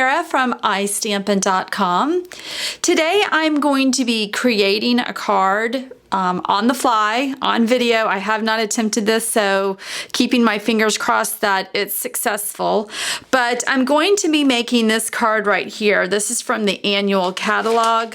Sarah from iStampin.com. Today I'm going to be creating a card on the fly, on video. I have not attempted this, so keeping my fingers crossed that it's successful. But I'm going to be making this card right here. This is from the annual catalog,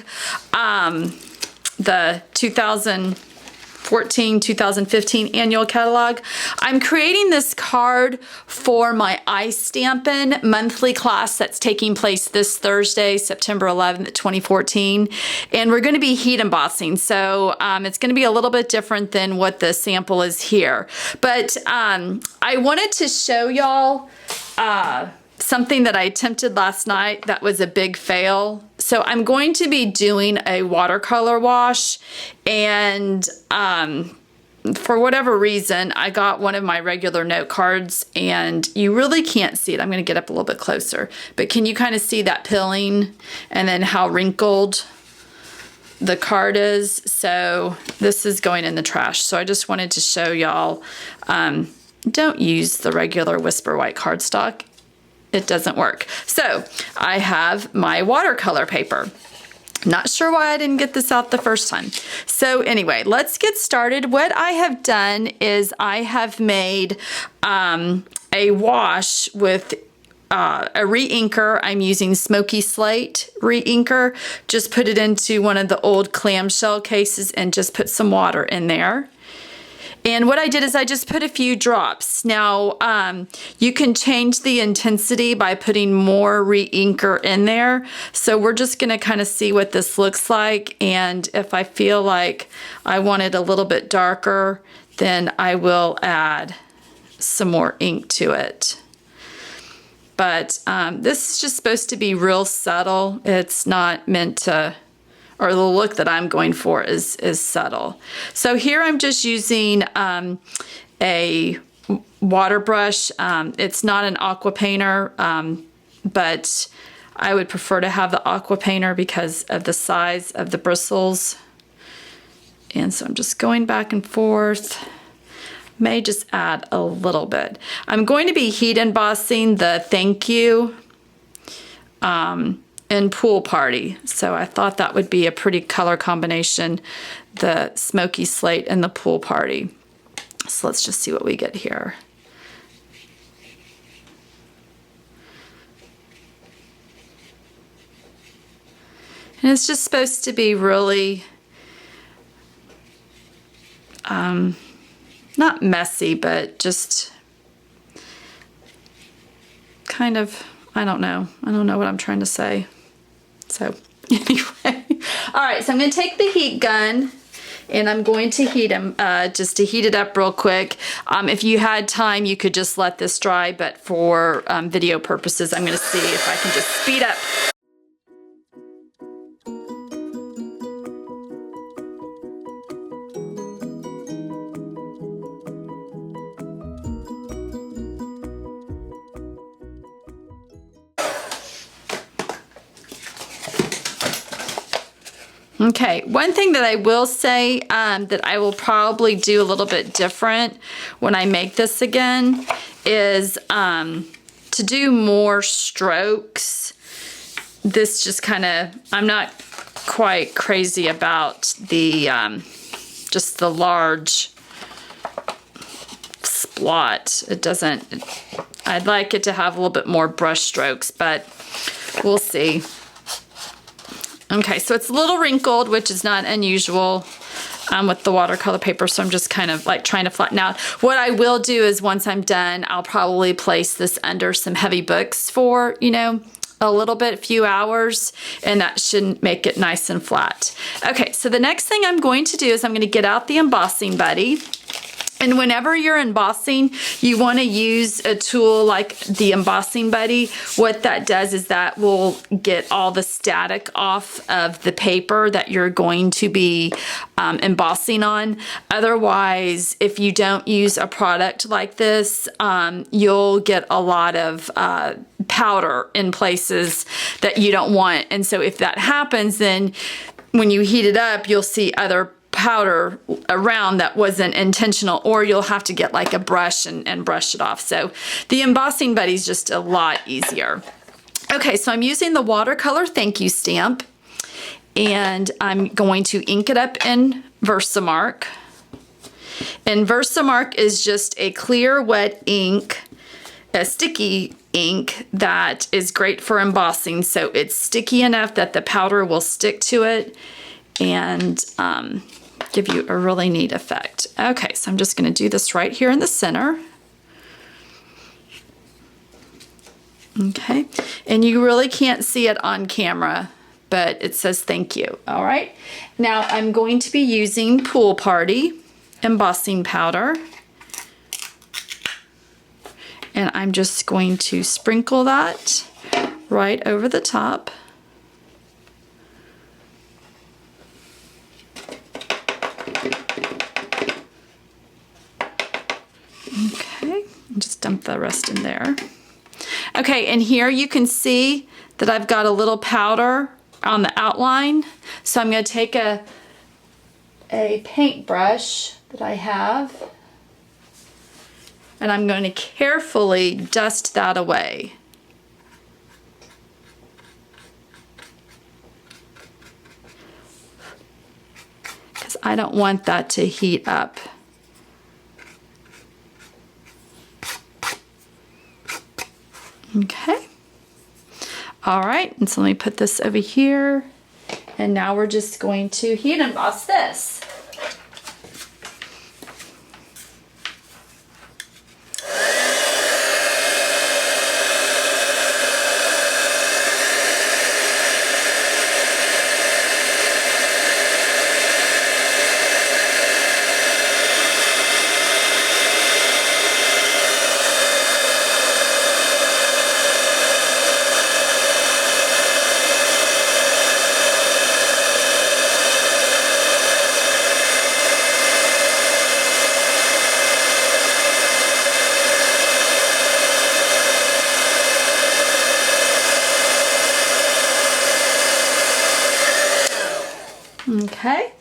the 2014-2015 annual catalog. I'm creating this card for my iStampin monthly class that's taking place this Thursday, September 11th, 2014. And we're going to be heat embossing. So it's going to be a little bit different than what the sample is here. But I wanted to show y'all something that I attempted last night that was a big fail. So I'm going to be doing a watercolor wash, and for whatever reason, I got one of my regular note cards, and you really can't see it. I'm going to get up a little bit closer, but can you kind of see that pilling and then how wrinkled the card is? So this is going in the trash. So I just wanted to show y'all, don't use the regular Whisper White cardstock. It doesn't work. So I have my watercolor paper. Not sure why I didn't get this out the first time. So anyway, let's get started. What I have done is I have made a wash with a re-inker. I'm using Smoky Slate re-inker. Just put it into one of the old clamshell cases and just put some water in there. And what I did is I just put a few drops. Now, you can change the intensity by putting more re-inker in there. So we're just gonna kind of see what this looks like. And if I feel like I want it a little bit darker, then I will add some more ink to it. But this is just supposed to be real subtle. It's not meant to, or the look that I'm going for is subtle. So here I'm just using a water brush. It's not an aqua painter, but I would prefer to have the aqua painter because of the size of the bristles. And so I'm just going back and forth. May just add a little bit. I'm going to be heat embossing the thank you in Pool Party. So I thought that would be a pretty color combination, the Smoky Slate and the Pool Party. So let's just see what we get here. And it's just supposed to be really, not messy, but just kind of, I don't know what I'm trying to say. So anyway, all right, so I'm going to take the heat gun and I'm going to heat them, just to heat it up real quick. If you had time, you could just let this dry, but for video purposes, I'm going to see if I can just speed up. Okay, one thing that I will say that I will probably do a little bit different when I make this again is to do more strokes. This just kind of, I'm not quite crazy about the, just the large splot. It doesn't, I'd like it to have a little bit more brush strokes, but we'll see. Okay, so it's a little wrinkled, which is not unusual with the watercolor paper, so I'm just kind of like trying to flatten out. What I will do is once I'm done, I'll probably place this under some heavy books for, you know, a little bit, a few hours, and that should make it nice and flat. Okay, so the next thing I'm going to do is I'm going to get out the embossing buddy. And whenever you're embossing, you want to use a tool like the embossing buddy. What that does is that will get all the static off of the paper that you're going to be embossing on. Otherwise, if you don't use a product like this, you'll get a lot of powder in places that you don't want. And so if that happens, then when you heat it up, you'll see other powder around that wasn't intentional, or you'll have to get like a brush and brush it off. So the embossing buddy is just a lot easier. Okay, so I'm using the watercolor thank you stamp, and I'm going to ink it up in Versamark. And Versamark is just a clear wet ink, a sticky ink that is great for embossing. So it's sticky enough that the powder will stick to it and give you a really neat effect. Okay, so I'm just going to do this right here in the center. Okay, and you really can't see it on camera, but it says thank you. All right, now I'm going to be using Pool Party embossing powder, and I'm just going to sprinkle that right over the top. Okay, just dump the rest in there. Okay, and here you can see that I've got a little powder on the outline. So I'm going to take a paintbrush that I have, and I'm going to carefully dust that away. Because I don't want that to heat up. Okay. All right, and so let me put this over here, and now we're just going to heat emboss this. Okay,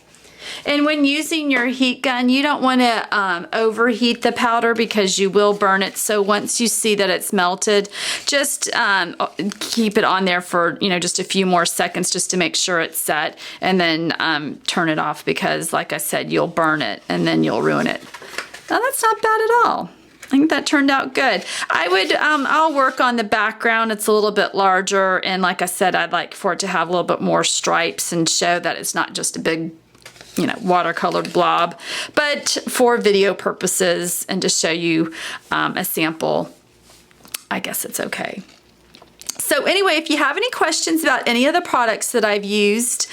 and when using your heat gun, you don't want to overheat the powder because you will burn it. So once you see that it's melted, just keep it on there for, you know, just a few more seconds just to make sure it's set, and then turn it off because, like I said, you'll burn it and then you'll ruin it. Now that's not bad at all. I think that turned out good. I would, I'll work on the background. It's a little bit larger, and like I said, I'd like for it to have a little bit more stripes and show that it's not just a big, you know, watercolored blob. But for video purposes and to show you a sample, I guess it's okay. So anyway, if you have any questions about any of the products that I've used,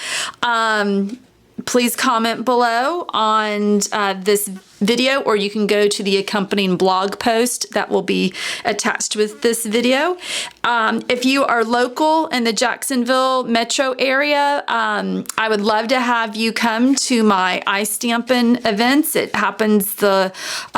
please comment below on this video, or you can go to the accompanying blog post that will be attached with this video. If you are local in the Jacksonville metro area, I would love to have you come to my iStampin events. It happens the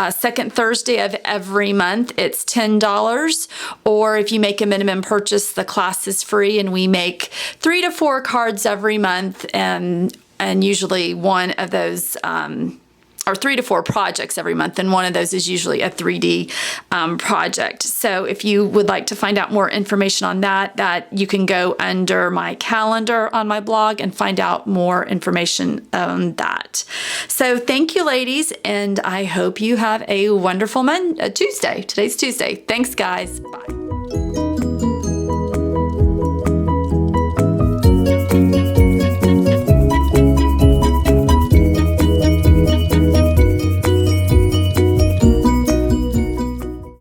second Thursday of every month. It's $10, or if you make a minimum purchase, the class is free, and we make 3 to 4 cards every month, and usually one of those, or 3 to 4 projects every month, and one of those is usually a 3D project. So if you would like to find out more information on that you can go under my calendar on my blog and find out more information on that. So thank you, ladies, and I hope you have a wonderful Tuesday. Today's Tuesday. Thanks, guys. Bye.